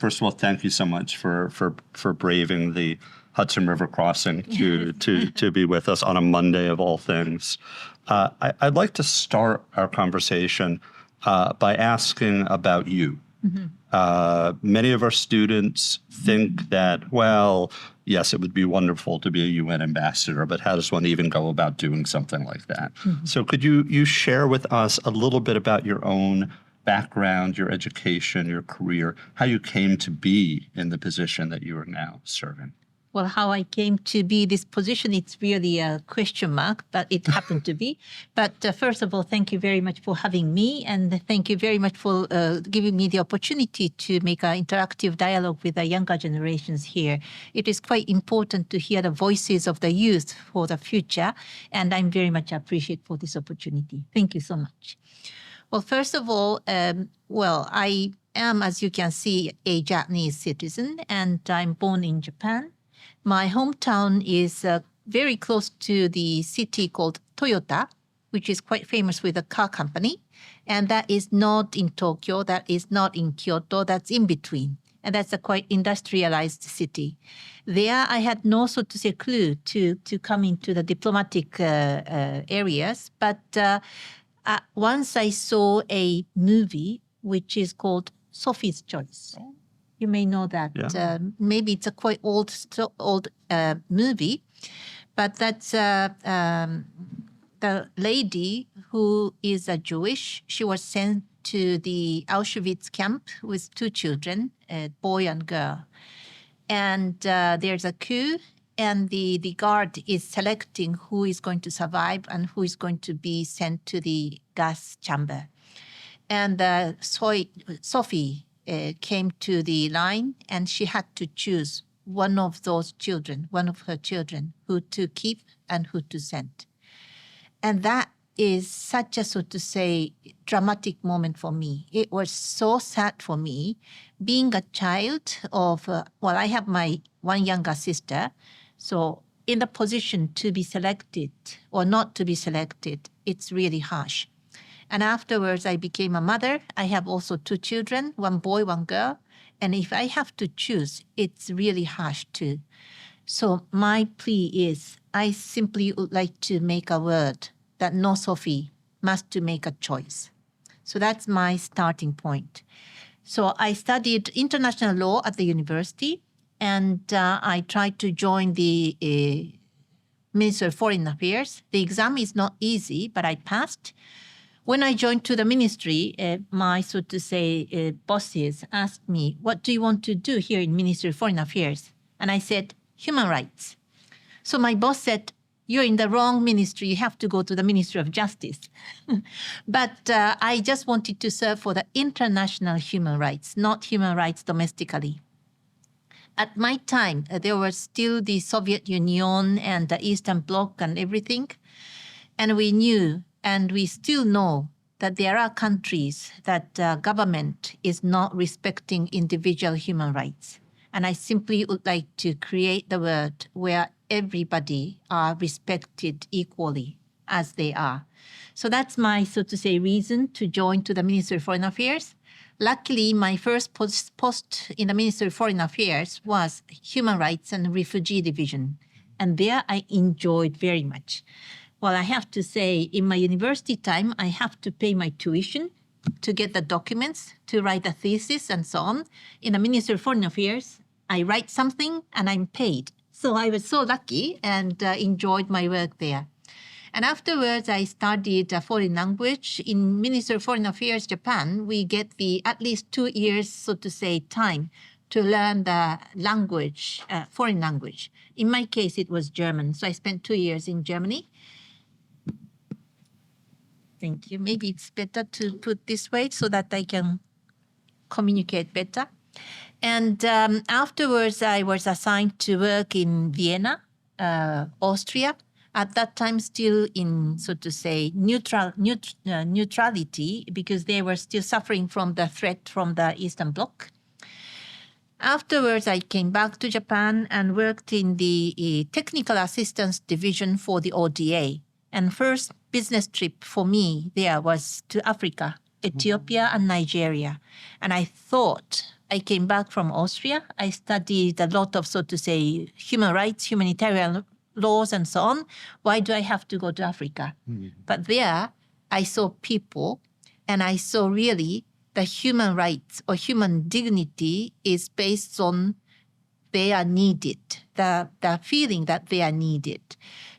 first of all, thank you so much for braving the Hudson River crossing to be with us on a Monday of all things. I'd like to start our conversation by asking about you. Many of our students think that, well, yes, it would be wonderful to be a UN ambassador, but how does one even go about doing something like that? So could you share with us a little bit about your own background, your education, your career, how you came to be in the position that you are now serving? Well, how I came to be this position, it's really a question mark, but it happened to be. But first of all, thank you very much for having me, and thank you very much for giving me the opportunity to make an interactive dialogue with the younger generations here. It is quite important to hear the voices of the youth for the future, and I'm very much appreciate for this opportunity. Thank you so much. Well, first of all, I am, as you can see, a Japanese citizen, and I'm born in Japan. My hometown is very close to the city called Toyota, which is quite famous with a car company. And that is not in Tokyo, that is not in Kyoto, that's in between. And that's a quite industrialized city. There, I had no, so to say, clue to come into the diplomatic areas. But once I saw a movie, which is called Sophie's Choice. You may know that. Yeah. Maybe it's a quite old movie, but that's the lady who is a Jewish. She was sent to the Auschwitz camp with two children, a boy and girl. And there's a coup, and the guard is selecting who is going to survive and who is going to be sent to the gas chamber. And Sophie came to the line, and she had to choose one of those children, one of her children, who to keep and who to send. And that is such a, so to say, dramatic moment for me. It was so sad for me, being a child of, I have my one younger sister, so in the position to be selected or not to be selected, it's really harsh. And afterwards, I became a mother. I have also two children, one boy, one girl. And if I have to choose, it's really harsh too. So my plea is, I simply would like to make a word that no Sophie must to make a choice. So that's my starting point. So I studied international law at the university, and I tried to join the Ministry of Foreign Affairs. The exam is not easy, but I passed. When I joined to the ministry, my, so to say, bosses asked me, what do you want to do here in Ministry of Foreign Affairs? And I said, human rights. So my boss said, you're in the wrong ministry. You have to go to the Ministry of Justice. But I just wanted to serve for the international human rights, not human rights domestically. At my time, there was still the Soviet Union and the Eastern Bloc and everything. And we knew, and we still know, that there are countries that government is not respecting individual human rights. And I simply would like to create the world where everybody are respected equally as they are. So that's my, so to say, reason to join to the Ministry of Foreign Affairs. Luckily, my first post in the Ministry of Foreign Affairs was Human Rights and Refugee Division. And there I enjoyed very much. Well, I have to say, in my university time, I have to pay my tuition to get the documents, to write a thesis and so on. In the Ministry of Foreign Affairs, I write something and I'm paid. So I was so lucky and enjoyed my work there. And afterwards, I studied a foreign language. In Ministry of Foreign Affairs, Japan, we get the at least 2 years, so to say, time to learn the language, foreign language. In my case, it was German. So I spent 2 years in Germany. Thank you. Maybe it's better to put this way so that I can communicate better. And afterwards, I was assigned to work in Vienna, Austria. At that time, still in, so to say, neutrality, because they were still suffering from the threat from the Eastern Bloc. Afterwards, I came back to Japan and worked in the technical assistance division for the ODA. And first business trip for me there was to Africa, Ethiopia and Nigeria. And I thought I came back from Austria. I studied a lot of, so to say, human rights, humanitarian laws, and so on. Why do I have to go to Africa? But there, I saw people, and I saw really the human rights or human dignity is based on they are needed, the feeling that they are needed.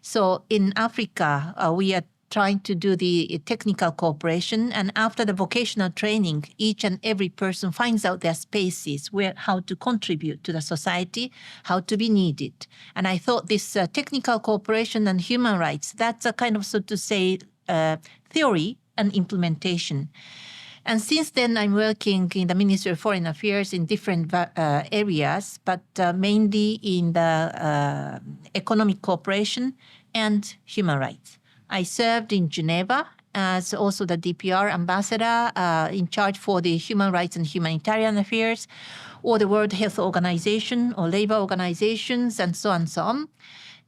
So in Africa, we are trying to do the technical cooperation, and after the vocational training, each and every person finds out their spaces, where how to contribute to the society, how to be needed. And I thought this technical cooperation and human rights, that's a kind of, so to say, theory and implementation. And since then, I'm working in the Ministry of Foreign Affairs in different areas, but mainly in the economic cooperation and human rights. I served in Geneva as also the DPR ambassador in charge for the human rights and humanitarian affairs, or the World Health Organization or labor organizations, and so on and so on.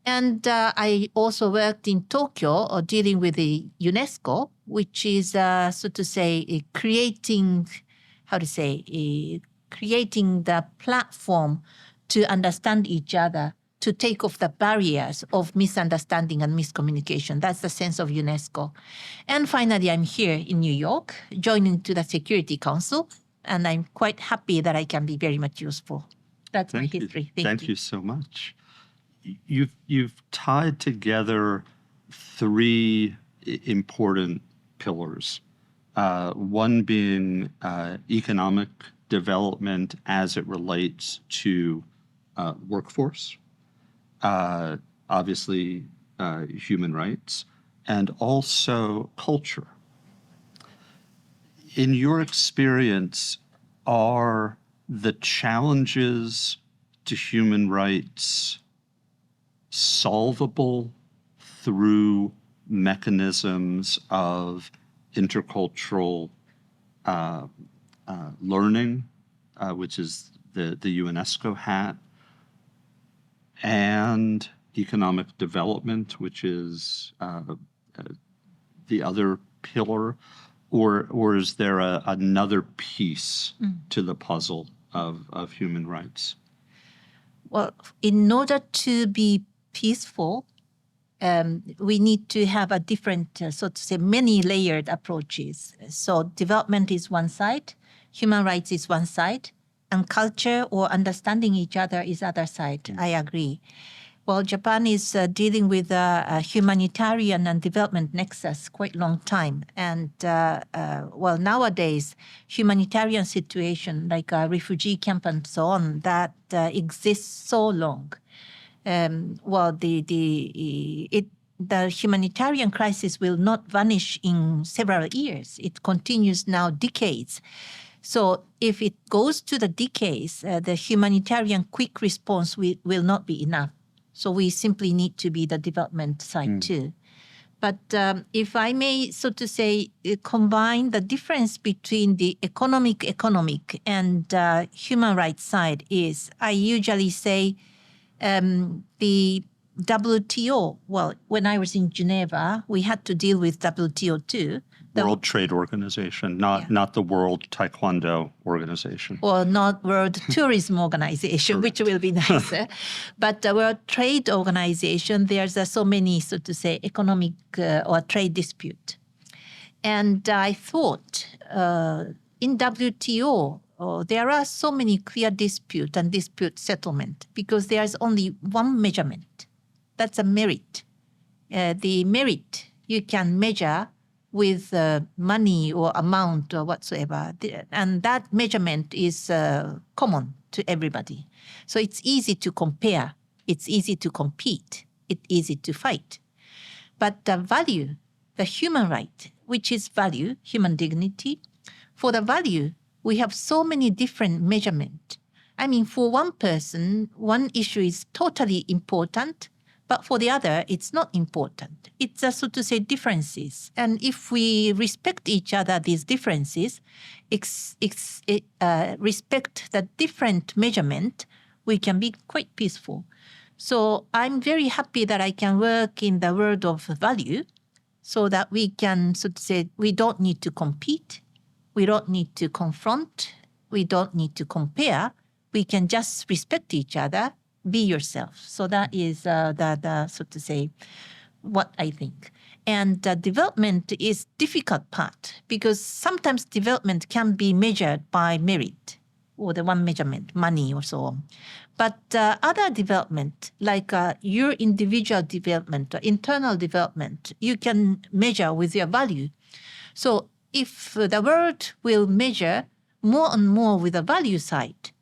And I also worked in Tokyo dealing with the UNESCO, which is, so to say, creating the platform to understand each other, to take off the barriers of misunderstanding and miscommunication. That's the sense of UNESCO. And finally, I'm here in New York, joining to the Security Council, and I'm quite happy that I can be very much useful. That's my history. Thank you so much. You've tied together three important pillars. One being economic development as it relates to workforce, obviously human rights, and also culture. In your experience, are the challenges to human rights solvable through mechanisms of intercultural learning, which is the UNESCO hat, and economic development, which is the other pillar, or is there another piece to the puzzle of human rights? Well, in order to be peaceful, we need to have a different, so to say, many layered approaches. So development is one side, human rights is one side, and culture or understanding each other is other side. I agree. Well, Japan is dealing with a humanitarian and development nexus quite long time. And well, nowadays, humanitarian situation like a refugee camp and so on, that exists so long. Well, the humanitarian crisis will not vanish in several years. It continues now decades. So if it goes to the decades, the humanitarian quick response will not be enough. So we simply need to be the development side too. But if I may, so to say, combine the difference between the economic and human rights side is, I usually say the WTO. Well, when I was in Geneva, we had to deal with WTO too. World Trade Organization, not the World Taekwondo Organization. Or not World Tourism Organization, which will be nicer. But the World Trade Organization, there's so many, so to say, economic or trade dispute. And I thought in WTO, there are so many clear dispute and dispute settlement because there's only one measurement. That's a merit. The merit you can measure with money or amount or whatsoever. And that measurement is common to everybody. So it's easy to compare. It's easy to compete. It's easy to fight. But the value, the human right, which is value, human dignity, for the value, we have so many different measurements. I mean, for one person, one issue is totally important, but for the other, it's not important. It's so to say differences. And if we respect each other, these differences, respect the different measurement, we can be quite peaceful. So I'm very happy that I can work in the world of value so that we can, so to say, we don't need to compete. We don't need to confront. We don't need to compare. We can just respect each other, be yourself. So that is the so to say, what I think. And development is difficult part because sometimes development can be measured by merit or the one measurement, money or so on. But other development, like your individual development or internal development, you can measure with your value. So if the world will measure more and more with the value side,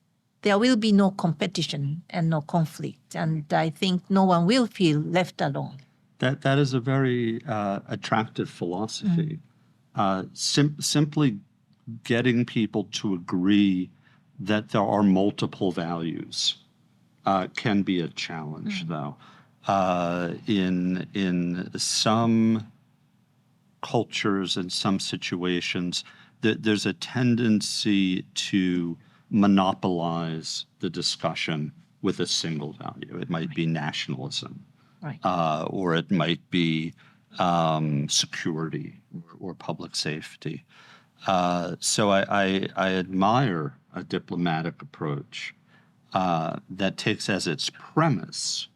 there will be no competition and no conflict. And I think no one will feel left alone. That is a very attractive philosophy. Simply getting people to agree that there are multiple values can be a challenge, though. In some cultures and some situations, there's a tendency to monopolize the discussion with a single value. It might be nationalism. Right. Or it might be security or public safety. So I admire a diplomatic approach that takes as its premise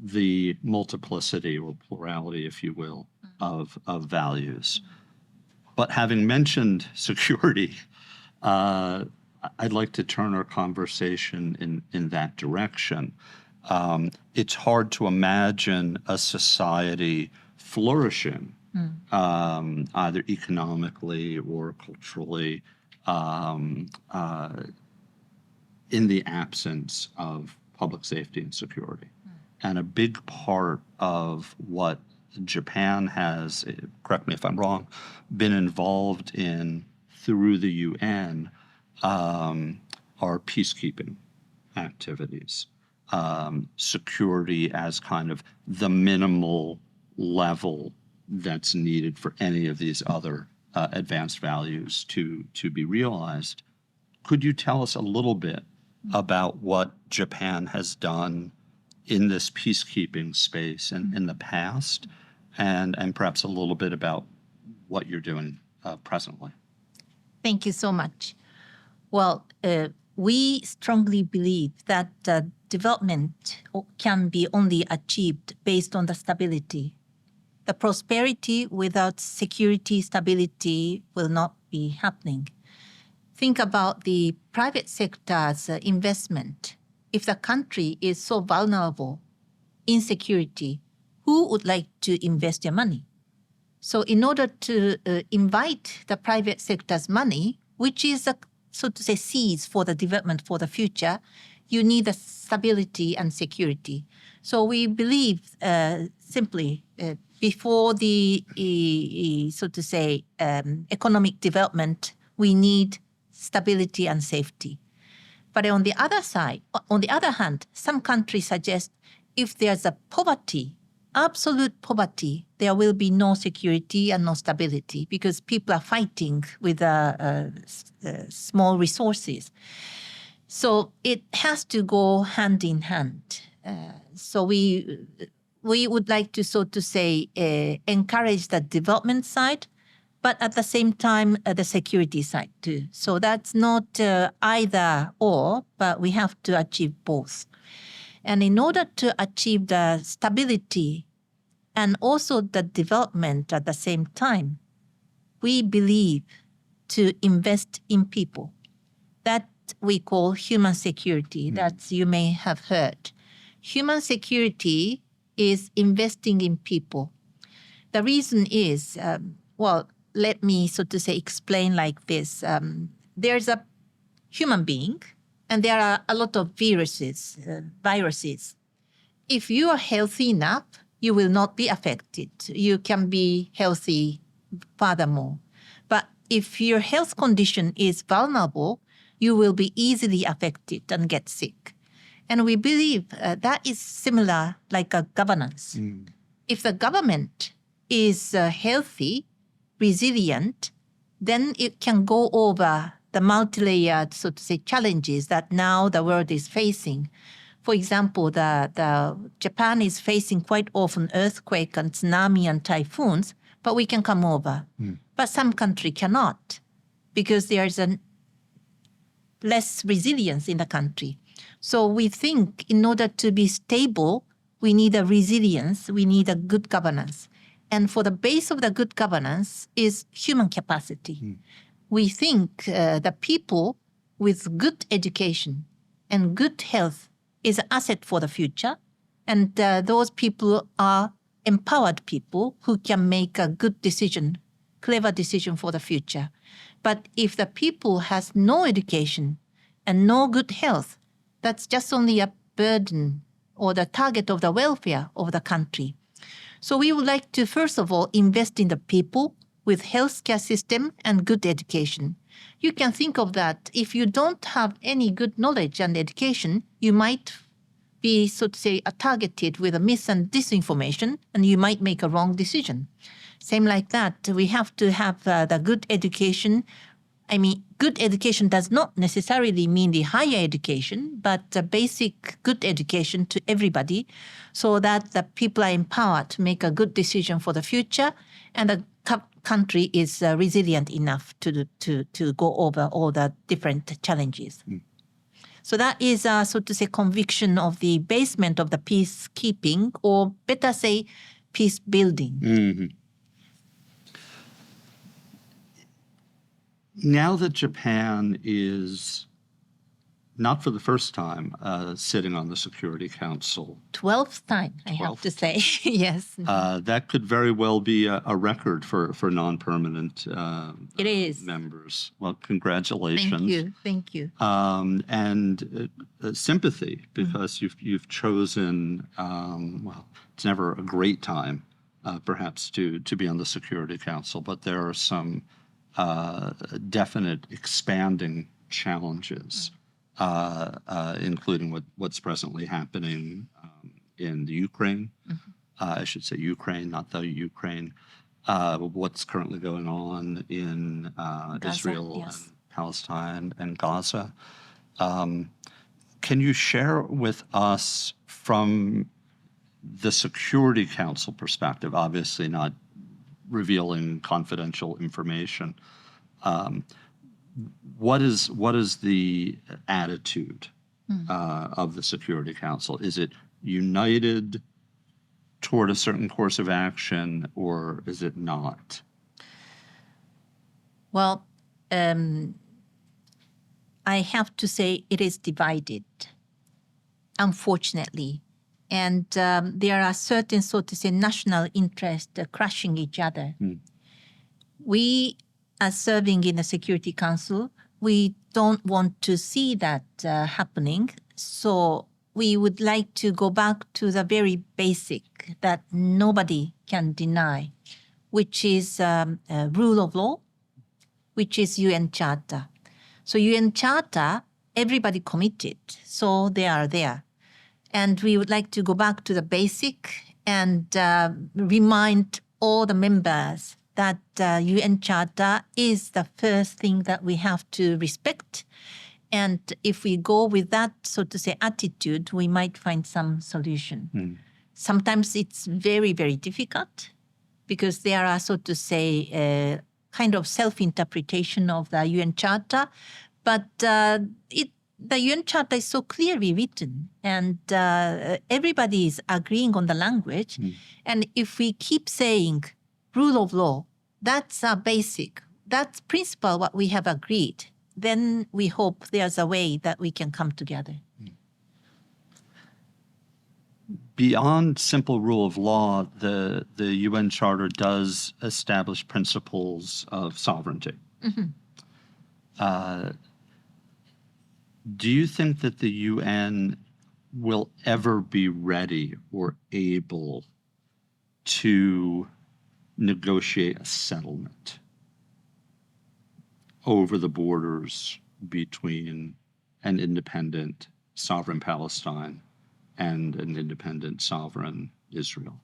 the multiplicity or plurality, if you will, of values. But having mentioned security, I'd like to turn our conversation in that direction. It's hard to imagine a society flourishing, either economically or culturally, in the absence of public safety and security. And a big part of what Japan has, correct me if I'm wrong, been involved in through the UN are peacekeeping activities. Security as kind of the minimal level that's needed for any of these other advanced values to be realized. Could you tell us a little bit about what Japan has done in this peacekeeping space in the past, and perhaps a little bit about what you're doing presently? Thank you so much. Well, we strongly believe that development can be only achieved based on the stability. The prosperity without security, stability will not be happening. Think about the private sector's investment. If the country is so vulnerable, insecurity, who would like to invest their money? So in order to invite the private sector's money, which is so to say seeds for the development for the future, you need the stability and security. So we believe simply before the so to say economic development, we need stability and safety. But on the other hand, some countries suggest if there's a poverty, absolute poverty, there will be no security and no stability because people are fighting with small resources. So it has to go hand in hand. So we would like to, so to say, encourage the development side, but at the same time, the security side too. So that's not either or, but we have to achieve both. And in order to achieve the stability and also the development at the same time, we believe to invest in people. That we call human security. That you may have heard. Human security is investing in people. The reason is, well, let me so to say explain like this. There's a human being, and there are a lot of viruses. If you are healthy enough, you will not be affected. You can be healthy furthermore. But if your health condition is vulnerable, you will be easily affected and get sick. And we believe that is similar like a governance. If the government is healthy, resilient, then it can go over the multi-layered, so to say, challenges that now the world is facing. For example, the Japan is facing quite often earthquake and tsunami and typhoons, but we can come over. But some country cannot because there's a less resilience in the country. So we think in order to be stable, we need a resilience, we need a good governance. And for the base of the good governance is human capacity. We think the people with good education and good health is an asset for the future. And those people are empowered people who can make a good decision, clever decision for the future. But if the people has no education and no good health, that's just only a burden or the target of the welfare of the country. So we would like to, first of all, invest in the people with healthcare system and good education. You can think of that. If you don't have any good knowledge and education, you might be, so to say, targeted with a mis and disinformation, and you might make a wrong decision. Same like that, we have to have the good education. I mean, good education does not necessarily mean the higher education, but the basic good education to everybody so that the people are empowered to make a good decision for the future and the country is resilient enough to go over all the different challenges. So that is, so to say, conviction of the basement of the peacekeeping, or better say, peace building. Now that Japan is, not for the first time, sitting on the Security Council. 12th time, I have to say. Yes. That could very well be a record for non-permanent It is. members. Well, congratulations. Thank you. And sympathy, because you've chosen, well, it's never a great time, perhaps, to be on the Security Council, but there are some definite expanding challenges, including what's presently happening in the Ukraine. I should say Ukraine, not the Ukraine. What's currently going on in Gaza, Israel yes. and Palestine and Gaza. Can you share with us from the Security Council perspective, obviously not revealing confidential information, what is the attitude of the Security Council? Is it united toward a certain course of action, or is it not? Well, I have to say it is divided, unfortunately. And there are certain, so to say, national interests crushing each other. We, as serving in the Security Council, we don't want to see that happening. So we would like to go back to the very basic that nobody can deny, which is rule of law, which is UN Charter. So UN Charter, everybody committed, so they are there. And we would like to go back to the basic and remind all the members that UN Charter is the first thing that we have to respect. And if we go with that, so to say, attitude, we might find some solution. Sometimes it's very, very difficult because there are, so to say, kind of self-interpretation of the UN Charter. But the UN Charter is so clearly written and everybody is agreeing on the language. And if we keep saying rule of law, that's our basic, that's principle what we have agreed, then we hope there's a way that we can come together. Beyond simple rule of law, the UN Charter does establish principles of sovereignty. Do you think that the UN will ever be ready or able to negotiate a settlement over the borders between an independent sovereign Palestine and an independent sovereign Israel?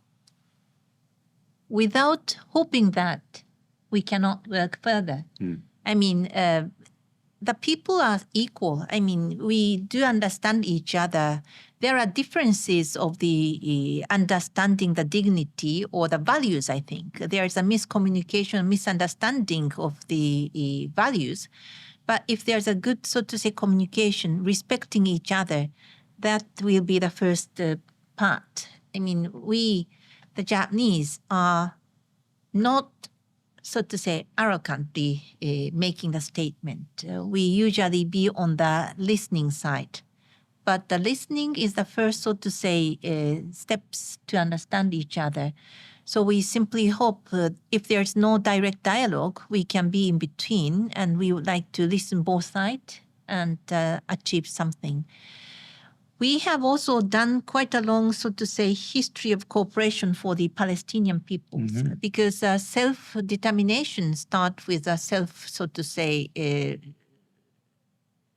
Without hoping that, we cannot work further. I mean, the people are equal. I mean, we do understand each other. There are differences of the understanding the dignity or the values, I think. There is a miscommunication, misunderstanding of the values. But if there's a good, so to say, communication, respecting each other, that will be the first part. I mean, we, the Japanese, are not, so to say, arrogantly making the statement. We usually be on the listening side. But the listening is the first, so to say, steps to understand each other. So we simply hope if there's no direct dialogue, we can be in between, and we would like to listen both sides and achieve something. We have also done quite a long, so to say, history of cooperation for the Palestinian peoples, because self-determination starts with a self, so to say,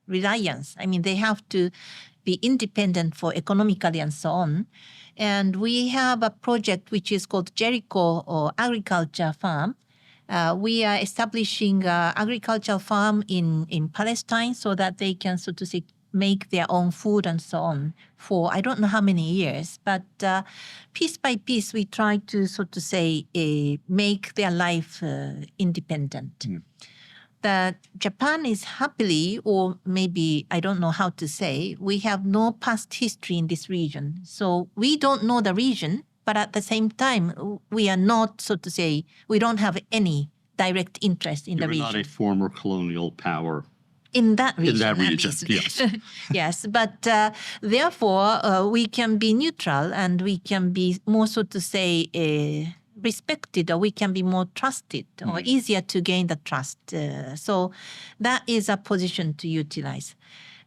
reliance. I mean, they have to be independent for economically and so on. And we have a project which is called Jericho or Agriculture Farm. We are establishing an agricultural farm in Palestine so that they can, so to say, make their own food and so on for I don't know how many years. But piece by piece, we try to, so to say, make their life independent. That Japan is happily, or maybe I don't know how to say, we have no past history in this region. So we don't know the region, but at the same time, we are not, so to say, we don't have any direct interest in the region. You're not a former colonial power. In that region. In that region, yes. yes. Yes, but therefore, we can be neutral and we can be more, so to say, respected, or we can be more trusted or easier to gain the trust. So that is a position to utilize.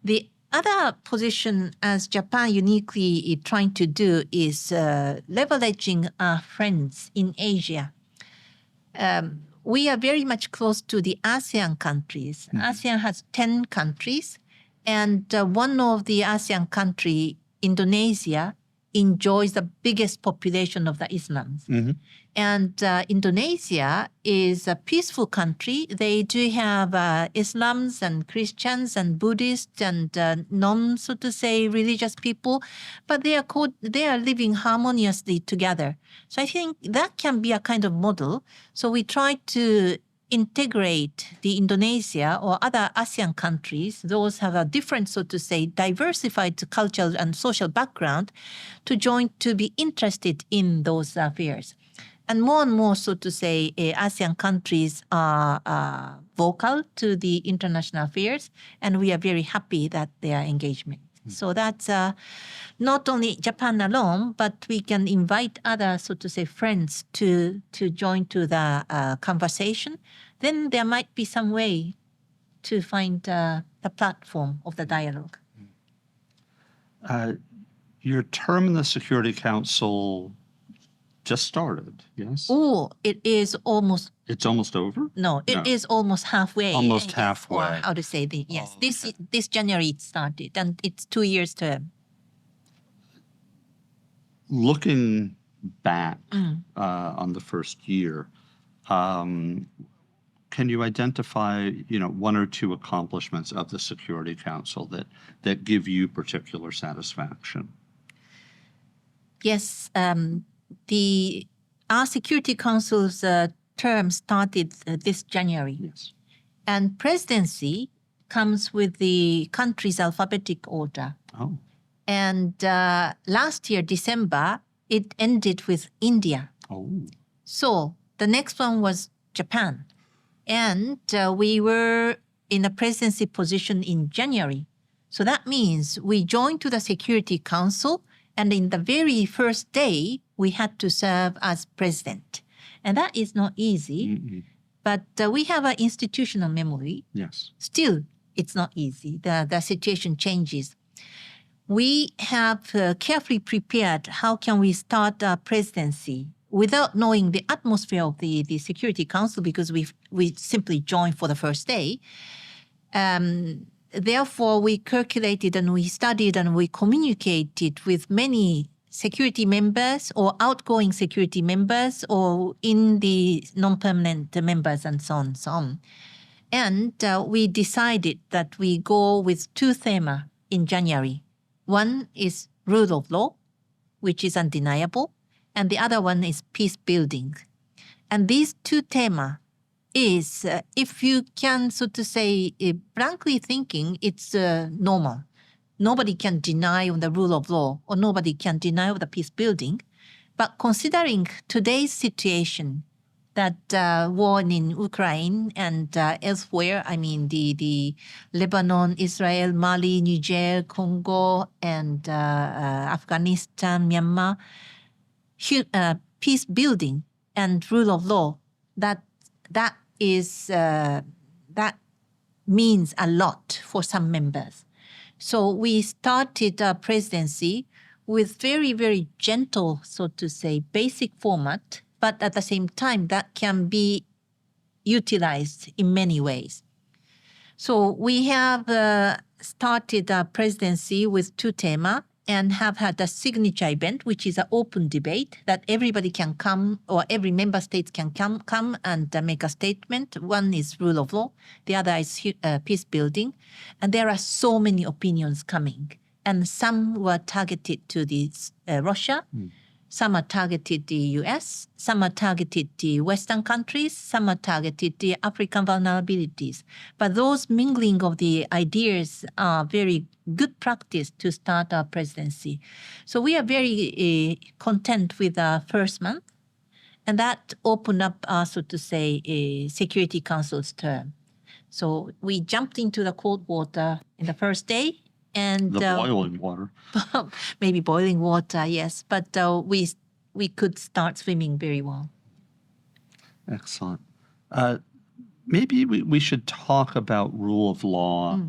The other position, as Japan uniquely trying to do, is leveraging our friends in Asia. We are very much close to the ASEAN countries. ASEAN has 10 countries, and one of the ASEAN country, Indonesia, enjoys the biggest population of the Islams. And Indonesia is a peaceful country. They do have Islams and Christians and Buddhists and non, so to say, religious people, but they are living harmoniously together. So I think that can be a kind of model. So we try to integrate the Indonesia or other ASEAN countries, those have a different, so to say, diversified cultural and social background, to join, to be interested in those affairs. And more, so to say, ASEAN countries are vocal to the international affairs, and we are very happy that they are engagement. So that's not only Japan alone, but we can invite other, so to say, friends to join to the conversation. Then there might be some way to find the platform of the dialogue. Your term in the Security Council just started, yes? Oh, it is almost. It's almost over? No, it is almost halfway. Almost halfway. Or how to say the yes. Oh, okay. This January it started, and it's 2 years term. Looking back on the first year, can you identify, one or two accomplishments of the Security Council that give you particular satisfaction? Yes, our Security Council's term started this January. Yes. And presidency comes with the country's alphabetic order. Oh. And last year, December, it ended with India. Oh. So the next one was Japan. And we were in a presidency position in January. So that means we joined to the Security Council, and in the very first day, we had to serve as president. And that is not easy, but we have an institutional memory. Yes. Still, it's not easy. The situation changes. We have carefully prepared how can we start our presidency without knowing the atmosphere of the Security Council, because we simply joined for the first day. Therefore, we calculated and we studied and we communicated with many security members or outgoing security members or in the non-permanent members and so on and so on. And we decided that we go with two themes in January. One is rule of law, which is undeniable, and the other one is peace building. And these two themes is, if you can, so to say, blankly thinking, it's normal. Nobody can deny on the rule of law, or nobody can deny of the peace building. But considering today's situation, that war in Ukraine and elsewhere, I mean the Lebanon, Israel, Mali, Niger, Congo, and Afghanistan, Myanmar, peace building and rule of law, that means a lot for some members. So we started our presidency with very, very gentle, so to say, basic format, but at the same time that can be utilized in many ways. So we have started our presidency with 2 themes and have had a signature event, which is an open debate that everybody can come, or every member state can come and make a statement. One is rule of law, the other is peace building. And there are so many opinions coming. And some were targeted to Russia, some are targeted the US, some are targeted the Western countries, some are targeted the African vulnerabilities. But those mingling of the ideas are very good practice to start our presidency. So we are very content with our first month, and that opened up, so to say, a Security Council's term. So we jumped into the cold water in the first day. And The boiling water. maybe boiling water, yes. But we could start swimming very well. Excellent. Maybe we should talk about rule of law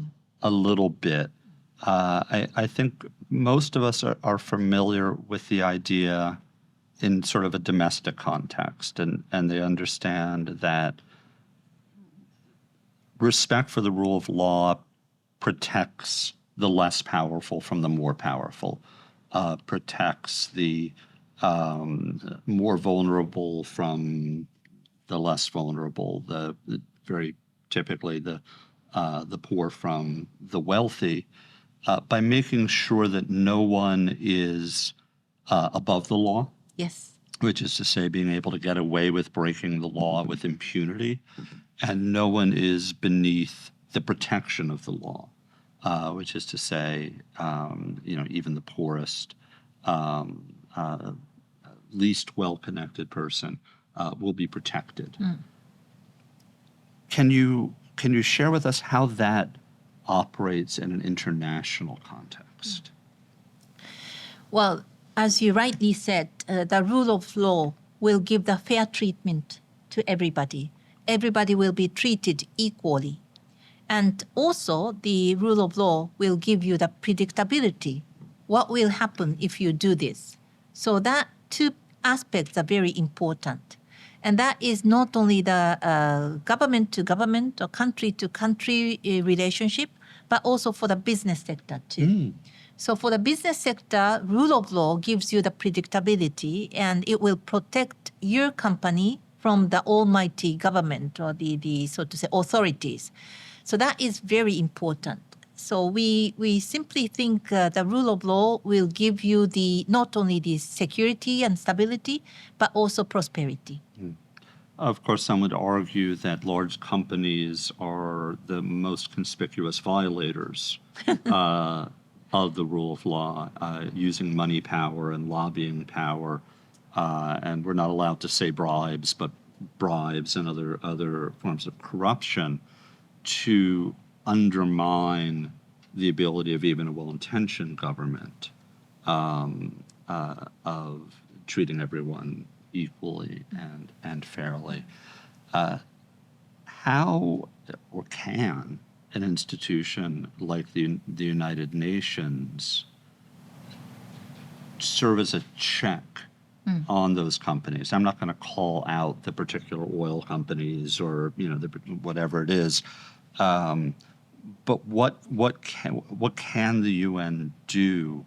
a little bit. I think most of us are familiar with the idea in sort of a domestic context, and they understand that respect for the rule of law protects the less powerful from the more powerful, protects the more vulnerable from the less vulnerable, very typically the poor from the wealthy, by making sure that no one is above the law. Yes. Which is to say, being able to get away with breaking the law with impunity, and no one is beneath the protection of the law. Which is to say, even the poorest, least well-connected person will be protected. Can you share with us how that operates in an international context? Well, as you rightly said, the rule of law will give the fair treatment to everybody. Everybody will be treated equally. And also, the rule of law will give you the predictability. What will happen if you do this? So that 2 aspects are very important. And that is not only the government-to-government or country-to-country relationship, but also for the business sector too. So for the business sector, rule of law gives you the predictability, and it will protect your company from the almighty government or the so to say, authorities. So that is very important. So we simply think the rule of law will give you not only the security and stability, but also prosperity. Of course, some would argue that large companies are the most conspicuous violators of the rule of law, using money power and lobbying power, and we're not allowed to say bribes, but bribes and other forms of corruption, to undermine the ability of even a well-intentioned government of treating everyone equally and fairly. How or can an institution like the United Nations serve as a check on those companies? I'm not going to call out the particular oil companies or whatever it is, but what can the UN do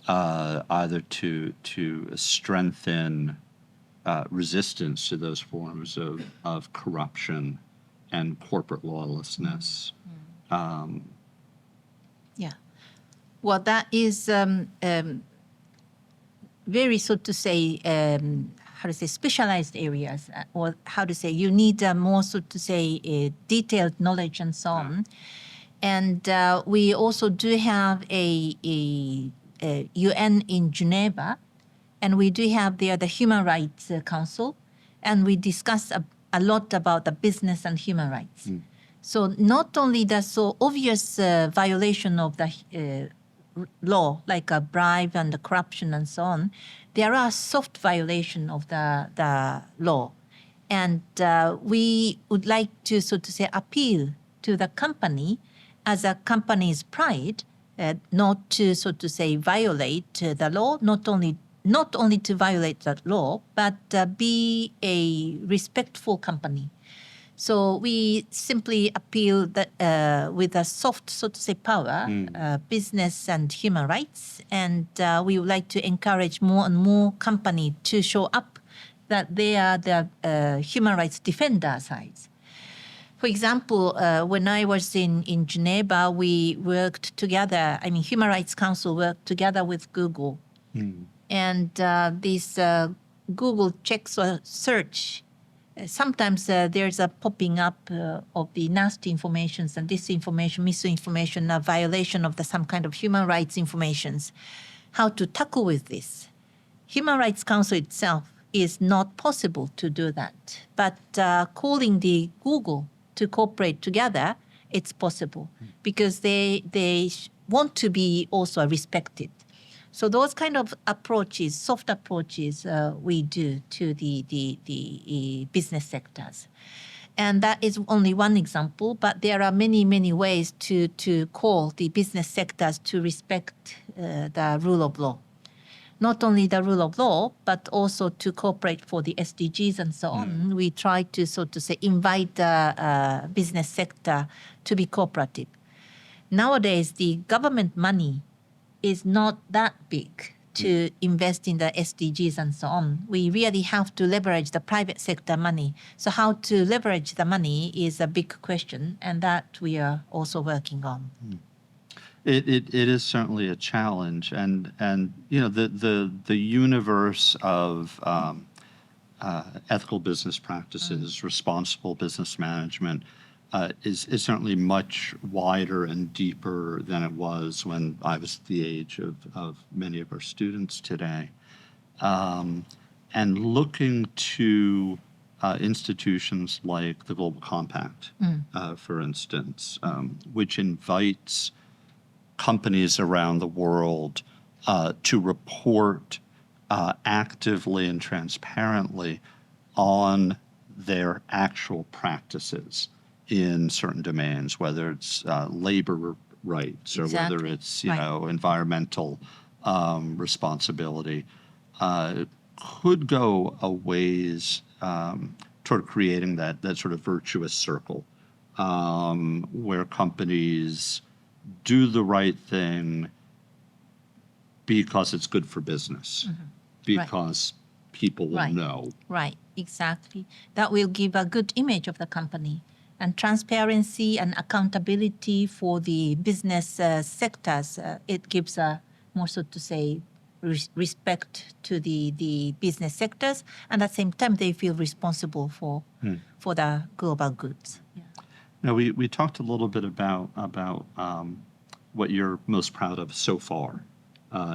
either to strengthen resistance to those forms of corruption and corporate lawlessness? Yeah. Well, that is very, so to say, how to say, specialized areas, or how to say, you need more, so to say, detailed knowledge and so on. And we also do have a UN in Geneva, and we do have there the Human Rights Council, and we discuss a lot about the business and human rights. So not only the so obvious violation of the law, like a bribe and the corruption and so on, there are soft violation of the law. And we would like to, so to say, appeal to the company as a company's pride, not to, so to say, violate the law, not only to violate the law, but be a respectful company. So we simply appeal that with a soft, so to say, power, business and human rights, and we would like to encourage more and more company to show up that they are the human rights defender sides. For example, when I was in Geneva, we worked together. I mean, Human Rights Council worked together with Google, and this Google checks or search. Sometimes there's a popping up of the nasty informations and disinformation, misinformation, a violation of some kind of human rights informations. How to tackle with this? Human Rights Council itself is not possible to do that. But calling the Google to cooperate together, it's possible because they want to be also respected. So those kind of approaches, soft approaches, we do to the business sectors. And that is only one example, but there are many, many ways to call the business sectors to respect the rule of law. Not only the rule of law, but also to cooperate for the SDGs and so on. We try to, so to say, invite the business sector to be cooperative. Nowadays, the government money is not that big to invest in the SDGs and so on. We really have to leverage the private sector money. So how to leverage the money is a big question, and that we are also working on. It is certainly a challenge, and you know the universe of ethical business practices, responsible business management, is certainly much wider and deeper than it was when I was the age of many of our students today. And looking to institutions like the Global Compact, for instance, which invites companies around the world to report actively and transparently on their actual practices in certain domains, whether it's labor rights or whether it's environmental responsibility, could go a ways toward creating that sort of virtuous circle where companies do the right thing because it's good for business, because people will know. Right, exactly. That will give a good image of the company. And transparency and accountability for the business sectors, it gives a more, so to say, respect to the business sectors, and at the same time they feel responsible for the global goods. Yeah. Now we talked a little bit about what you're most proud of so far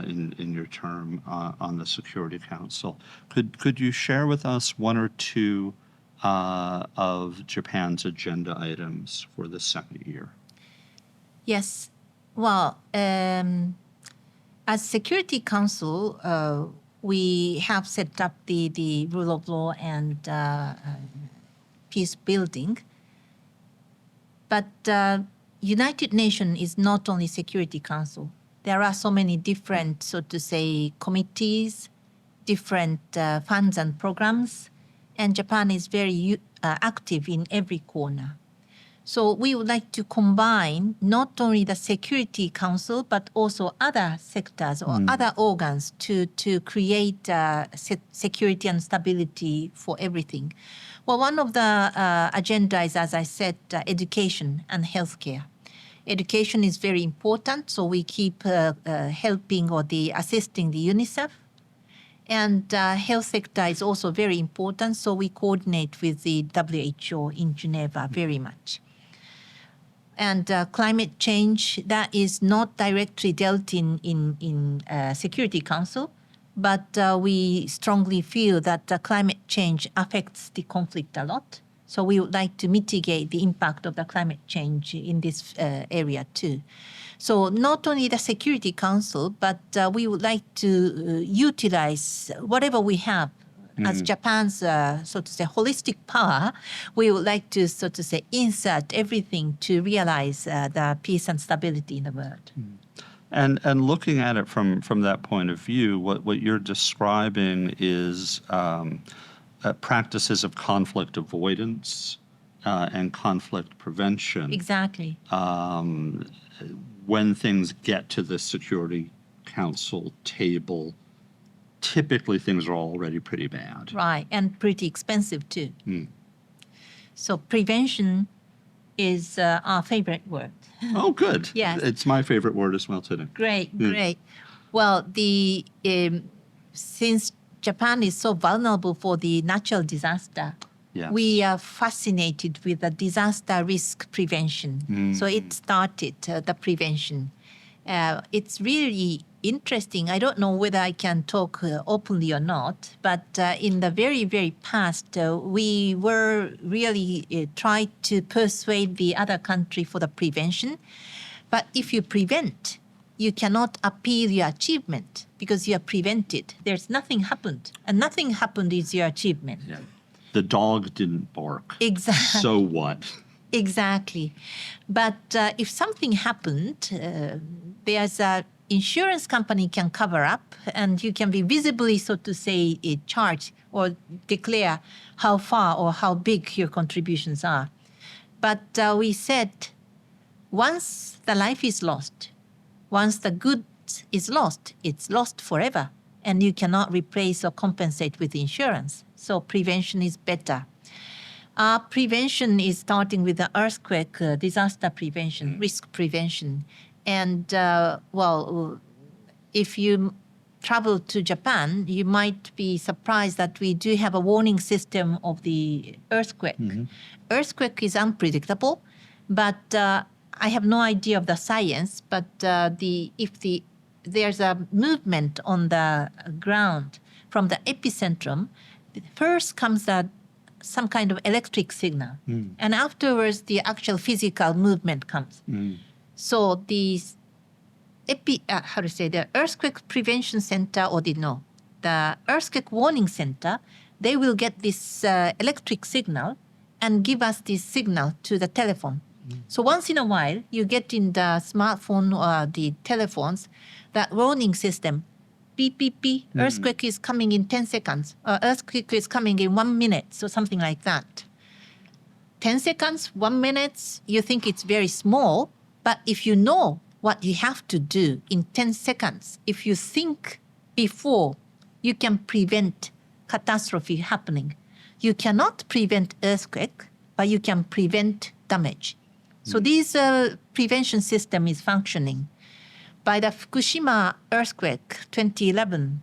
in your term on the Security Council. Could you share with us one or two of Japan's agenda items for the second year? Yes. Well, as Security Council, we have set up the rule of law and peace building. But United Nations is not only Security Council. There are so many different, so to say, committees, different funds and programs, and Japan is very active in every corner. So we would like to combine not only the Security Council, but also other sectors or other organs to create security and stability for everything. Well, one of the agenda is, as I said, education and healthcare. Education is very important, so we keep helping or assisting the UNICEF. And health sector is also very important, so we coordinate with the WHO in Geneva very much. And climate change, that is not directly dealt in Security Council, but we strongly feel that climate change affects the conflict a lot. So we would like to mitigate the impact of the climate change in this area too. So not only the Security Council, but we would like to utilize whatever we have as Japan's, so to say, holistic power. We would like to, so to say, insert everything to realize the peace and stability in the world. And looking at it from that point of view, what you're describing is practices of conflict avoidance and conflict prevention. Exactly. When things get to the Security Council table, typically things are already pretty bad. Right, and pretty expensive too. So prevention is our favorite word. Oh, good. Yes. It's my favorite word as well today. Great. Well, since Japan is so vulnerable for the natural disaster, Yes. we are fascinated with the disaster risk prevention. So it started the prevention. It's really interesting. I don't know whether I can talk openly or not, but in the very, very past, we were really trying to persuade the other country for the prevention. But if you prevent, you cannot appeal your achievement because you are prevented. There's nothing happened, and nothing happened is your achievement. Yeah. The dog didn't bark. Exactly. So what? Exactly. But if something happened, there's a insurance company can cover up, and you can be visibly, so to say, charged or declare how far or how big your contributions are. But we said, once the life is lost, once the good is lost, it's lost forever, and you cannot replace or compensate with insurance. So prevention is better. Prevention is starting with the earthquake, disaster prevention, risk prevention. And, if you travel to Japan, you might be surprised that we do have a warning system of the earthquake. Earthquake is unpredictable, but I have no idea of the science, but if there's a movement on the ground from the epicentrum, first comes some kind of electric signal, and afterwards the actual physical movement comes. So the earthquake prevention center, or the earthquake warning center, they will get this electric signal and give us this signal to the telephone. So once in a while, you get in the smartphone or the telephones, that warning system, beep, beep, beep, earthquake is coming in 10 seconds, or earthquake is coming in 1 minute, so something like that. 10 seconds, 1 minute, you think it's very small, but if you know what you have to do in 10 seconds, if you think before, you can prevent catastrophe happening. You cannot prevent earthquake, but you can prevent damage. So this prevention system is functioning. By the Fukushima earthquake, 2011,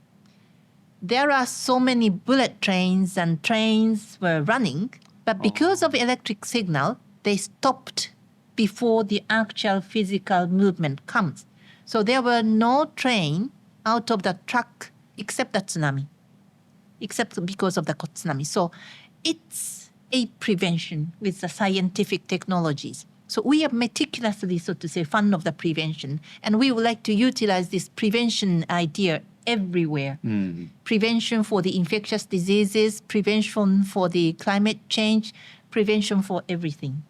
there are so many bullet trains and trains were running, but because of electric signal, they stopped before the actual physical movement comes. So there were no train out of the track except the tsunami, except because of the tsunami. So it's a prevention with the scientific technologies. So we are meticulously, so to say, fond of the prevention, and we would like to utilize this prevention idea everywhere. Prevention for the infectious diseases, prevention for the climate change, prevention for everything.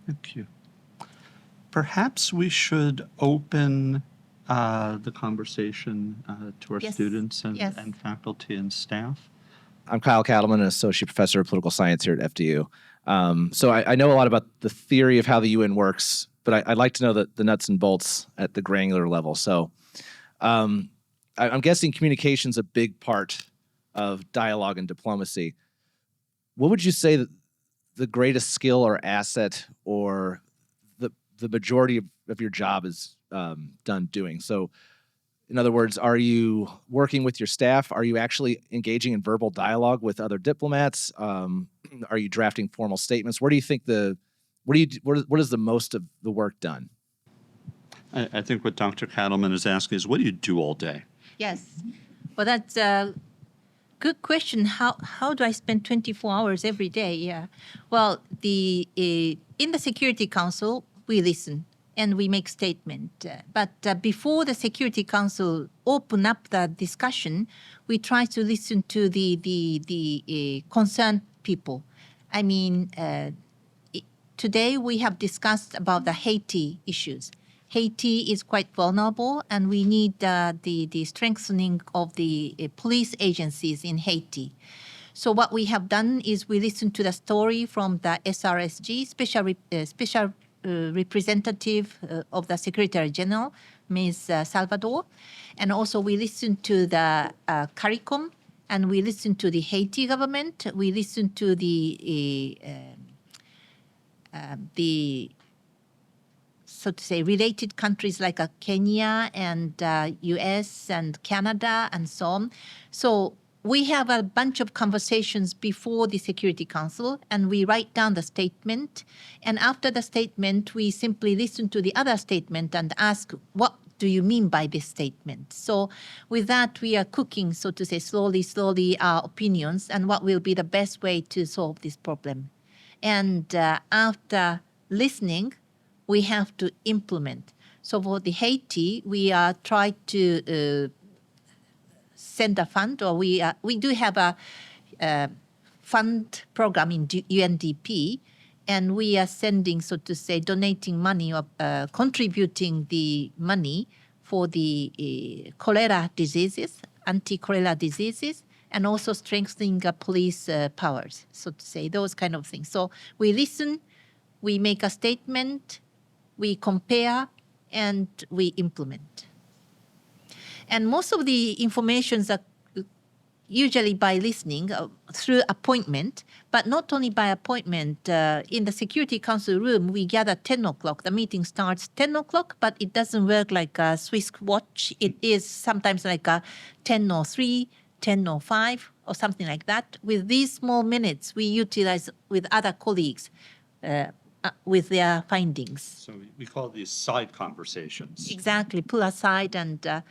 Thank you. Perhaps we should open the conversation to our students and faculty and staff. I'm Kyle Cattleman, an associate professor of political science here at FDU. So I know a lot about the theory of how the UN works, but I'd like to know the nuts and bolts at the granular level. So I'm guessing communication's a big part of dialogue and diplomacy. What would you say that the greatest skill or asset or the majority of your job is done doing? So In other words, are you working with your staff? Are you actually engaging in verbal dialogue with other diplomats? Are you drafting formal statements? Where do you think what is the most of the work done? I think what Dr. Cattleman is asking is, what do you do all day? Yes. Well, that's a good question. How do I spend 24 hours every day? Yeah. Well, in the Security Council, we listen and we make statement. But before the Security Council open up the discussion, we try to listen to the concerned people. I mean, today we have discussed about the Haiti issues. Haiti is quite vulnerable, and we need the strengthening of the police agencies in Haiti. So what we have done is we listened to the story from the SRSG, special representative of the Secretary General, Ms. Salvador, and also we listened to the CARICOM, and we listened to the Haiti government. We listened to the so to say, related countries like Kenya and US and Canada and so on. So we have a bunch of conversations before the Security Council, and we write down the statement. And after the statement, we simply listen to the other statement and ask, what do you mean by this statement? So with that, we are cooking, so to say, slowly our opinions and what will be the best way to solve this problem. And after listening, we have to implement. So for the Haiti, we are trying to send a fund, or we do have a fund program in UNDP, and we are sending, so to say, donating money or contributing the money for the cholera diseases, anti-cholera diseases, and also strengthening police powers, so to say, those kind of things. So we listen, we make a statement, we compare, and we implement. And most of the informations are usually by listening through appointment, but not only by appointment. In the Security Council room, we gather 10 o'clock. The meeting starts 10 o'clock, but it doesn't work like a Swiss watch. It is sometimes like a 10:03, 10:05, or something like that. With these small minutes, we utilize with other colleagues with their findings. So we call these side conversations. Exactly, pull aside. And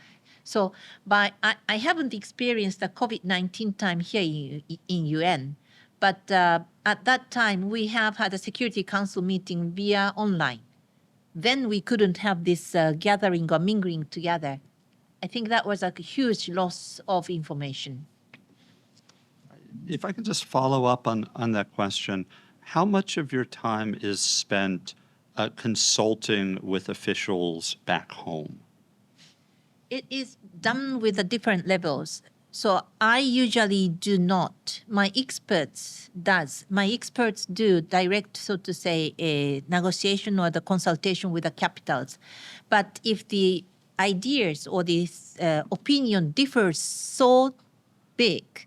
so I haven't experienced the COVID-19 time here in UN, but at that time we have had a Security Council meeting via online. Then we couldn't have this gathering or mingling together. I think that was a huge loss of information. If I could just follow up on that question, how much of your time is spent consulting with officials back home? It is done with the different levels. So I usually do not. My experts do direct, so to say, a negotiation or the consultation with the capitals. But if the ideas or the opinion differs so big,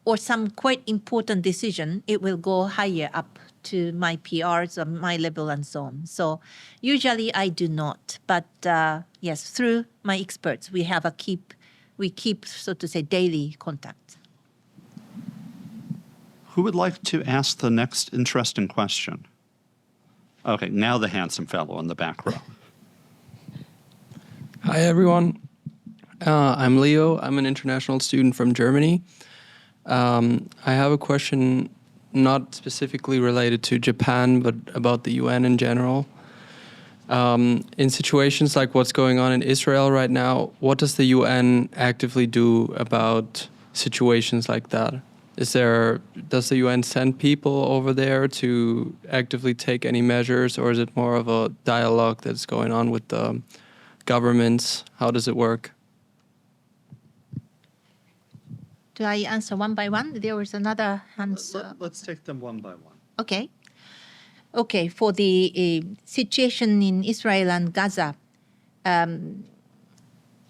or some quite important decision, it will go higher up to my PRs or my level and so on. So usually I do not, but yes, through my experts, we keep, so to say, daily contact. Who would like to ask the next interesting question? Okay, now the handsome fellow in the back row. Hi, everyone. I'm Leo. I'm an international student from Germany. I have a question not specifically related to Japan, but about the UN in general. In situations like what's going on in Israel right now, what does the UN actively do about situations like that? Does the UN send people over there to actively take any measures, or is it more of a dialogue that's going on with the governments? How does it work? Do I answer one by one? There was another answer. Let's take them one by one. Okay. Okay, for the situation in Israel and Gaza,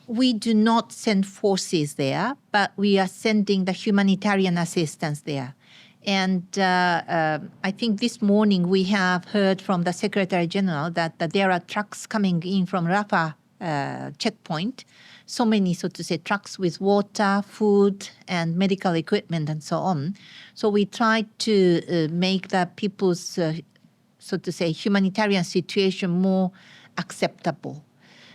we do not send forces there, but we are sending the humanitarian assistance there. And I think this morning we have heard from the Secretary General that there are trucks coming in from Rafah checkpoint so many, so to say, trucks with water, food, and medical equipment and so on. So we tried to make the people's, so to say, humanitarian situation more acceptable.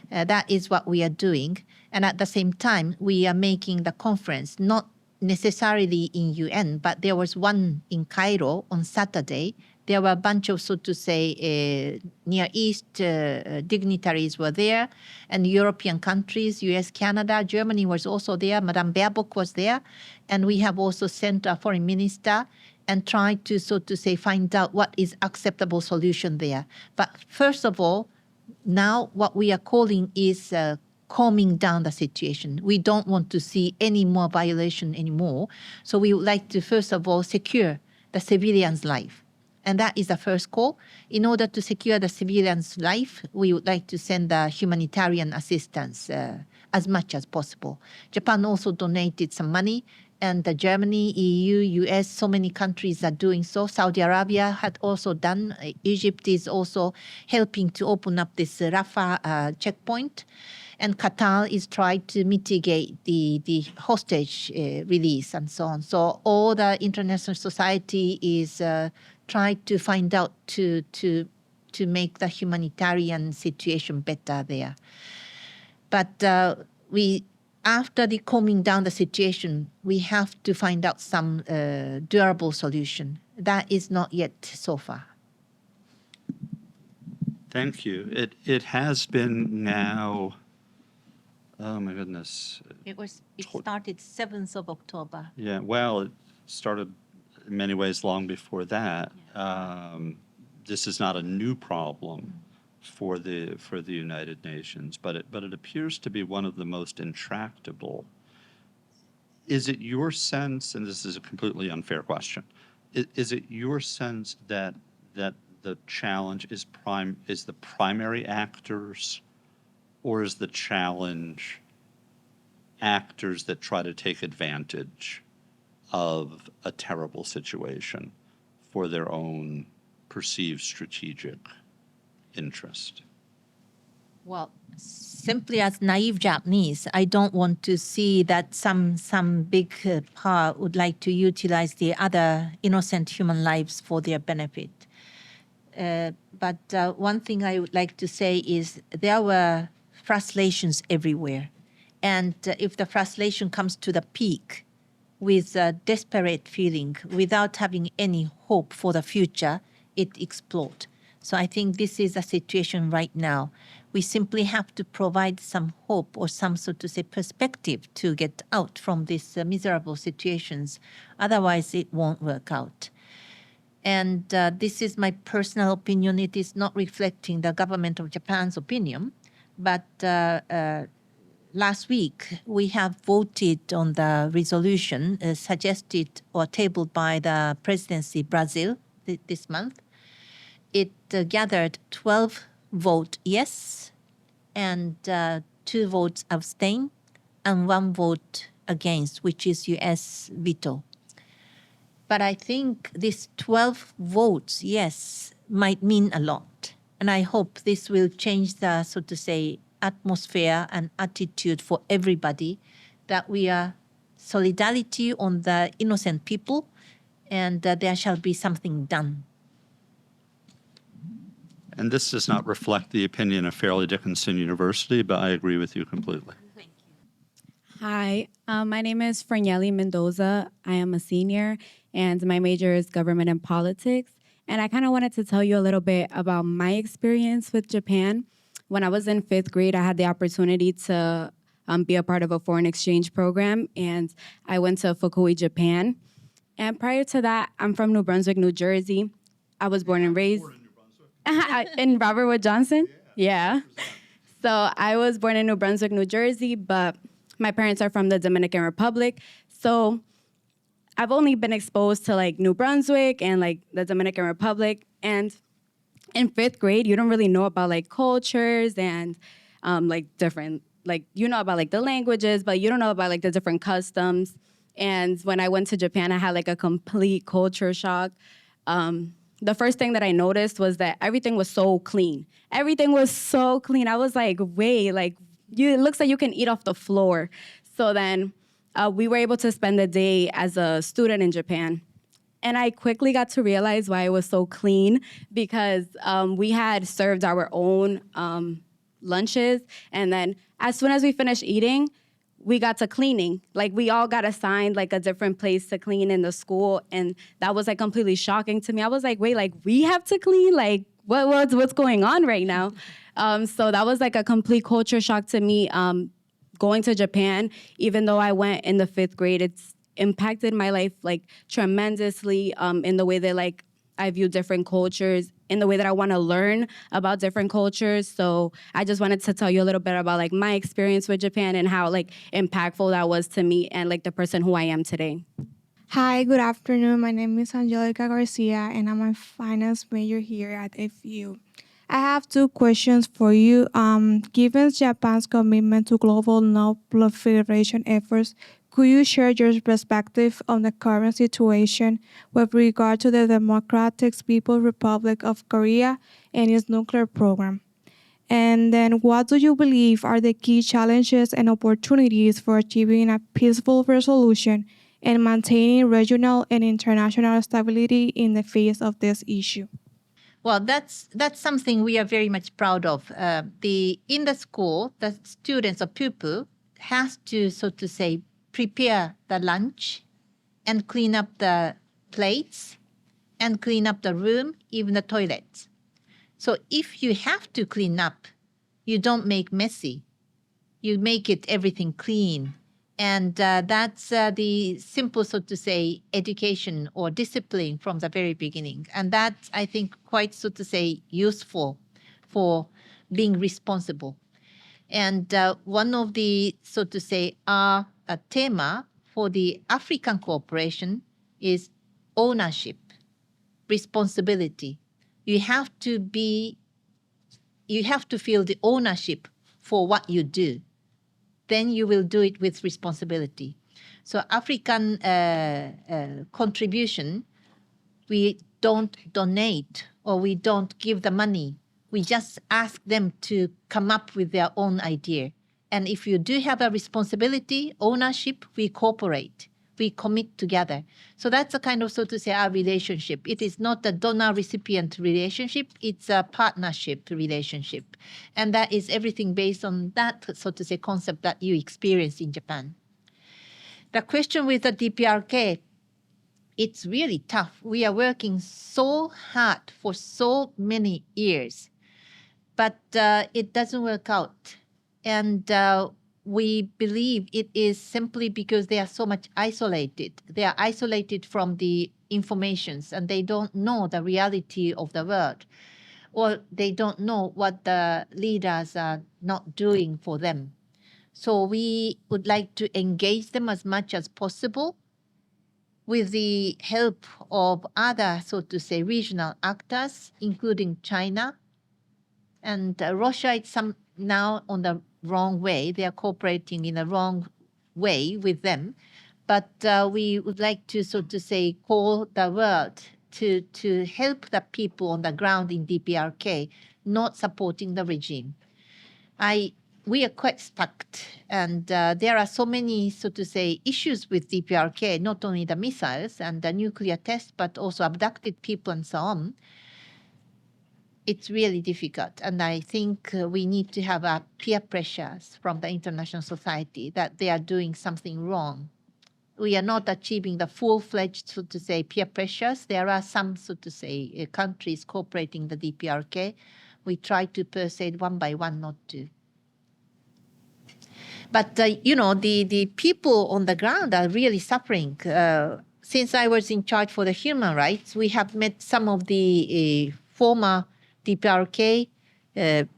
That is what we are doing. And at the same time, we are making the conference, not necessarily in UN, but there was one in Cairo on Saturday. There were a bunch of, so to say, Near East dignitaries were there, and European countries, US, Canada, Germany was also there. Madame Baerbock was there. And we have also sent a foreign minister and tried to, so to say, find out what is acceptable solution there. But first of all, now what we are calling is calming down the situation. We don't want to see any more violation anymore. So we would like to, first of all, secure the civilian's life. And that is the first call. In order to secure the civilian's life, we would like to send the humanitarian assistance as much as possible. Japan also donated some money, and Germany, EU, US, so many countries are doing so. Saudi Arabia had also done. Egypt is also helping to open up this Rafah checkpoint. And Qatar is trying to mitigate the hostage release and so on. So all the international society is trying to find out to make the humanitarian situation better there. But after the calming down the situation, we have to find out some durable solution. That is not yet so far. Thank you. It has been now, oh my goodness. It started 7th of October. Yeah, well, it started in many ways long before that. This is not a new problem for the United Nations, but it appears to be one of the most intractable. Is it your sense, and this is a completely unfair question, is it your sense that the challenge is the primary actors, or is the challenge actors that try to take advantage of a terrible situation for their own perceived strategic interest? Well, simply as naive Japanese, I don't want to see that some big power would like to utilize the other innocent human lives for their benefit. But one thing I would like to say is there were frustrations everywhere. And if the frustration comes to the peak with a desperate feeling, without having any hope for the future, it explodes. So I think this is a situation right now. We simply have to provide some hope or some, so to say, perspective to get out from these miserable situations. Otherwise, it won't work out. And this is my personal opinion. It is not reflecting the government of Japan's opinion. But last week, we have voted on the resolution suggested or tabled by the presidency Brazil this month. It gathered 12 votes yes, and 2 votes abstain, and 1 vote against, which is U.S. veto. But I think this 12 votes yes might mean a lot. And I hope this will change the, so to say, atmosphere and attitude for everybody, that we are solidarity on the innocent people, and there shall be something done. And this does not reflect the opinion of Fairleigh Dickinson University, but I agree with you completely. Thank you. Hi, my name is Franelli Mendoza. I am a senior, and my major is government and politics. And I kind of wanted to tell you a little bit about my experience with Japan. When I was in 5th grade, I had the opportunity to be a part of a foreign exchange program, and I went to Fukui, Japan. And prior to that, I'm from New Brunswick, New Jersey. I was born and raised in Robert Wood Johnson. Yeah. So I was born in New Brunswick, New Jersey, but my parents are from the Dominican Republic. So I've only been exposed to like New Brunswick and like the Dominican Republic. And in 5th grade, you don't really know about like cultures and like different, like you know about like the languages, but you don't know about like the different customs. And when I went to Japan, I had like a complete culture shock. The first thing that I noticed was that everything was so clean. Everything was so clean. I was like, wait, like, it looks like you can eat off the floor. So then we were able to spend the day as a student in Japan. And I quickly got to realize why it was so clean, because we had served our own lunches. And then as soon as we finished eating, we got to cleaning. Like, we all got assigned like a different place to clean in the school. And that was like completely shocking to me. I was like, wait, like we have to clean? Like what's going on right now? So that was like a complete culture shock to me. Going to Japan, even though I went in the 5th grade, it's impacted my life like tremendously in the way that like I view different cultures, in the way that I want to learn about different cultures. So I just wanted to tell you a little bit about like my experience with Japan and how like impactful that was to me and like the person who I am today. Hi, good afternoon. My name is Angelica Garcia, and I'm a finance major here at FU. I have 2 questions for you. Given Japan's commitment to global non-proliferation efforts, could you share your perspective on the current situation with regard to the Democratic People's Republic of Korea and its nuclear program? And then what do you believe are the key challenges and opportunities for achieving a peaceful resolution and maintaining regional and international stability in the face of this issue? Well, that's something we are very much proud of. In the school, the students or pupil has to, so to say, prepare the lunch and clean up the plates and clean up the room, even the toilets. So if you have to clean up, you don't make messy. You make it everything clean. And that's the simple, so to say, education or discipline from the very beginning. And that's, I think, quite, so to say, useful for being responsible. And one of the, so to say, tema for the African cooperation is ownership, responsibility. You have to feel the ownership for what you do. Then you will do it with responsibility. So African contribution, we don't donate or we don't give the money. We just ask them to come up with their own idea. And if you do have a responsibility, ownership, we cooperate. We commit together. So that's a kind of, so to say, our relationship. It is not a donor-recipient relationship. It's a partnership relationship. And that is everything based on that, so to say, concept that you experience in Japan. The question with the DPRK, it's really tough. We are working so hard for so many years, but it doesn't work out. And we believe it is simply because they are so much isolated. They are isolated from the informations and they don't know the reality of the world, or they don't know what the leaders are not doing for them. So we would like to engage them as much as possible with the help of other, so to say, regional actors, including China. And Russia is now on the wrong way. They are cooperating in a wrong way with them. But we would like to, so to say, call the world to help the people on the ground in DPRK, not supporting the regime. We are quite stuck, and there are so many, so to say, issues with DPRK, not only the missiles and the nuclear tests, but also abducted people and so on. It's really difficult, and I think we need to have peer pressures from the international society that they are doing something wrong. We are not achieving the full-fledged, so to say, peer pressures. There are some, so to say, countries cooperating the DPRK. We try to persuade one by one not to. But, the people on the ground are really suffering. Since I was in charge for the human rights, we have met some of the former DPRK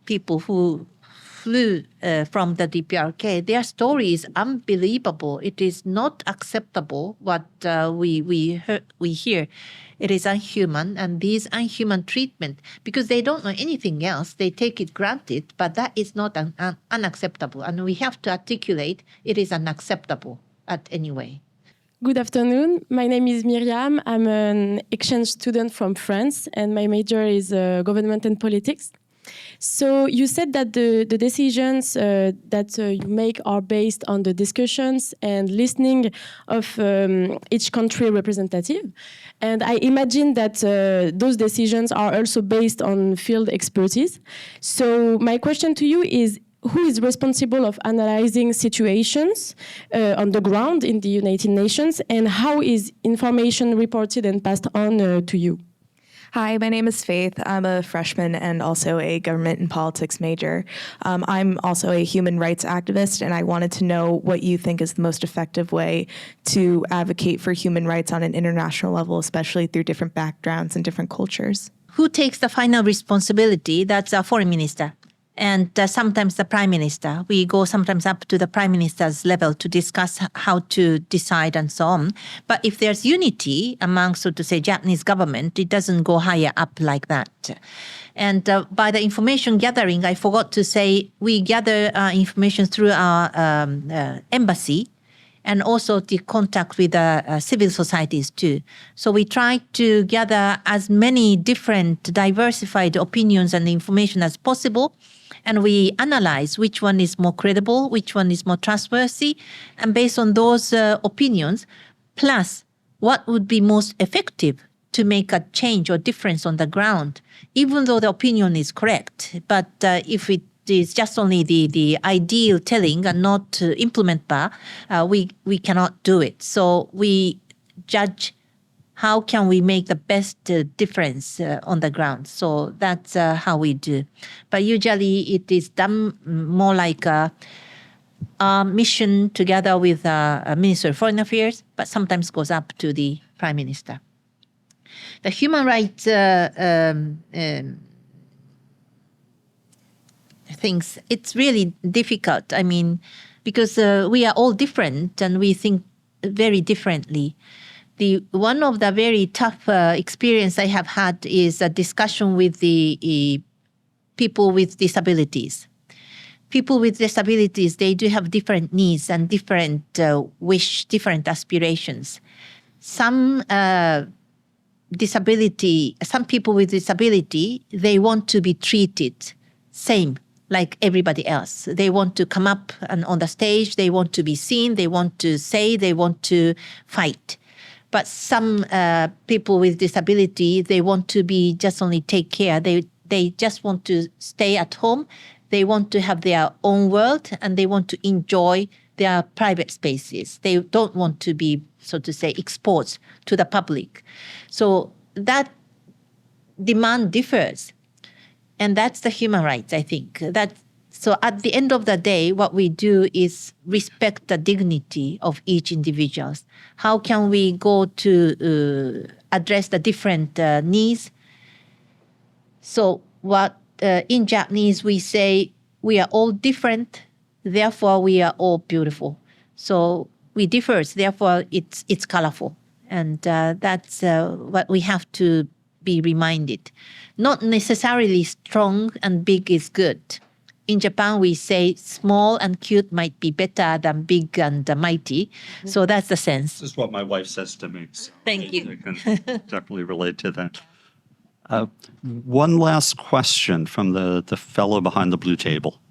people who flew from the DPRK. Their story is unbelievable. It is not acceptable what we hear. It is unhuman, and these unhuman treatment, because they don't know anything else, they take it granted, but that is not unacceptable. And we have to articulate it is unacceptable at any way. Good afternoon. My name is Miriam. I'm an exchange student from France, and my major is government and politics. So you said that the decisions that you make are based on the discussions and listening of each country representative. And I imagine that those decisions are also based on field expertise. So my question to you is, who is responsible of analyzing situations on the ground in the United Nations, and how is information reported and passed on to you? Hi, my name is Faith. I'm a freshman and also a government and politics major. I'm also a human rights activist, and I wanted to know what you think is the most effective way to advocate for human rights on an international level, especially through different backgrounds and different cultures. Who takes the final responsibility? That's our foreign minister. And sometimes the prime minister. We go sometimes up to the prime minister's level to discuss how to decide and so on. But if there's unity among, so to say, Japanese government, it doesn't go higher up like that. And by the information gathering, I forgot to say, we gather information through our embassy and also the contact with civil societies too. So we try to gather as many different diversified opinions and information as possible. And we analyze which one is more credible, which one is more trustworthy. And based on those opinions, plus what would be most effective to make a change or difference on the ground, even though the opinion is correct. But if it is just only the ideal telling and not implementable, we cannot do it. So we judge how can we make the best difference on the ground. So that's how we do. But usually it is done more like a mission together with a Minister of Foreign Affairs, but sometimes goes up to the Prime Minister. The human rights things, it's really difficult. I mean, because we are all different and we think very differently. One of the very tough experience I have had is a discussion with the people with disabilities. People with disabilities, they do have different needs and different wish, different aspirations. Some people with disability, they want to be treated same like everybody else. They want to come up and on the stage, they want to be seen, they want to say, they want to fight. But some people with disability, they want to be just only take care. They just want to stay at home. They want to have their own world and they want to enjoy their private spaces. They don't want to be, so to say, exposed to the public. So that demand differs. And that's the human rights, I think. So at the end of the day, what we do is respect the dignity of each individual. How can we go to address the different needs? So what in Japanese we say, we are all different, therefore we are all beautiful. So we differ, therefore it's colorful. And that's what we have to be reminded. Not necessarily strong and big is good. In Japan, we say small and cute might be better than big and mighty. So that's the sense. This is what my wife says to me. So Thank you. I can definitely relate to that. One last question from the fellow behind the blue table.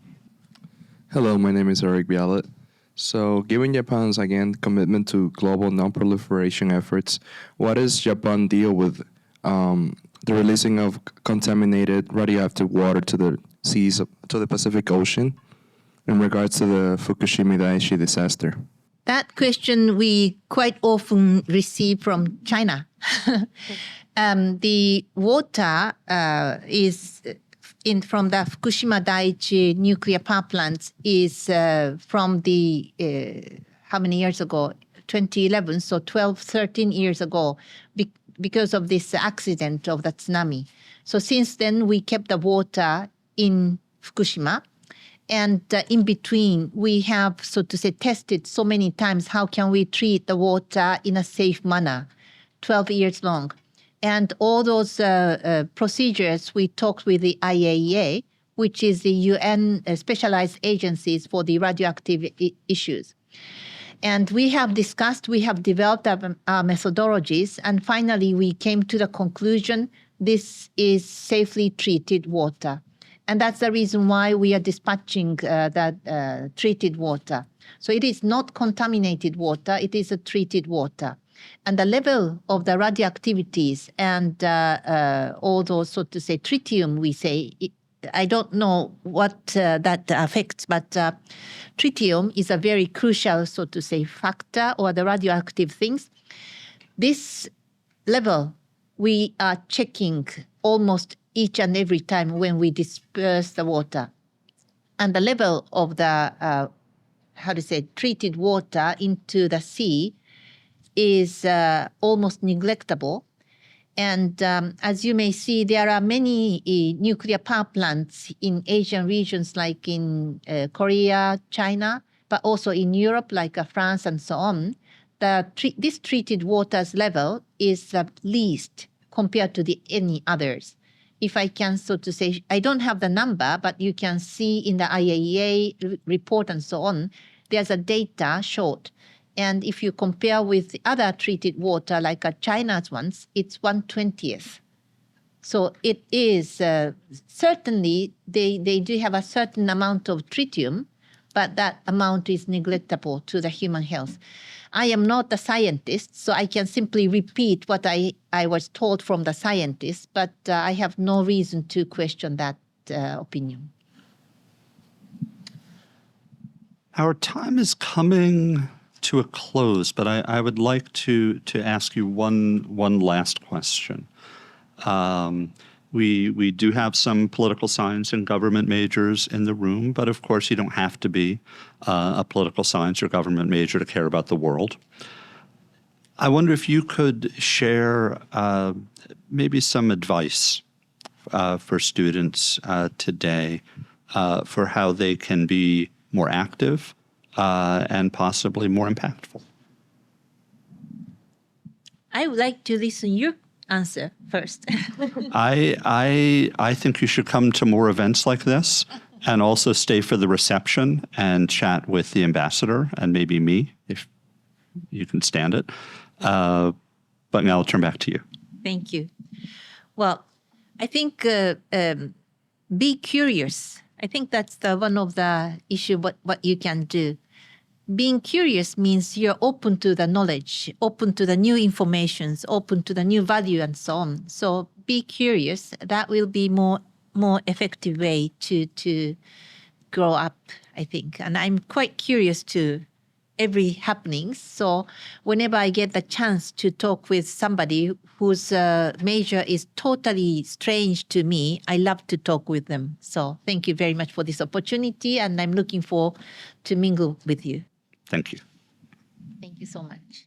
Hello, my name is Eric Bialet. So, given Japan's, again, commitment to global non-proliferation efforts, what does Japan deal with the releasing of contaminated radioactive water to the seas, to the Pacific Ocean, in regards to the Fukushima Daiichi disaster? That question we quite often receive from China. The water is from the Fukushima Daiichi nuclear power plants is from the, how many years ago? 2011, so 12, 13 years ago, because of this accident of the tsunami. So since then, we kept the water in Fukushima. And in between, we have, so to say, tested so many times how can we treat the water in a safe manner, 12 years long. And all those procedures, we talked with the IAEA, which is the UN specialized agencies for the radioactive issues. And we have discussed, we have developed our methodologies, and finally we came to the conclusion this is safely treated water. And that's the reason why we are dispatching that treated water. So it is not contaminated water, it is a treated water. And the level of the radioactivities and all those, so to say, tritium, we say, I don't know what that affects, but tritium is a very crucial, so to say, factor, or the radioactive things. This level we are checking almost each and every time when we disperse the water. And the level of the, treated water into the sea is almost neglectable. And as you may see, there are many nuclear power plants in Asian regions like in Korea, China, but also in Europe like France and so on. This treated water's level is least compared to any others. If I can, so to say, I don't have the number, but you can see in the IAEA report and so on, there's a data showed. And if you compare with the other treated water, like China's ones, it's 1/20th. So it is certainly, they do have a certain amount of tritium, but that amount is neglectable to the human health. I am not a scientist, so I can simply repeat what I was told from the scientists, but I have no reason to question that opinion. Our time is coming to a close, but I would like to ask you one last question. We do have some political science and government majors in the room, but of course you don't have to be a political science or government major to care about the world. I wonder if you could share maybe some advice for students today for how they can be more active and possibly more impactful. I would like to listen your answer first. I think you should come to more events like this and also stay for the reception and chat with the ambassador and maybe me if you can stand it. But now I'll turn back to you. Thank you. Well, I think be curious. I think that's one of the issue what you can do. Being curious means you're open to the knowledge, open to the new informations, open to the new value and so on. So be curious. That will be more effective way to grow up, I think. And I'm quite curious to every happenings. So whenever I get the chance to talk with somebody whose major is totally strange to me, I love to talk with them. So thank you very much for this opportunity, and I'm looking forward to mingle with you. Thank you. Thank you so much.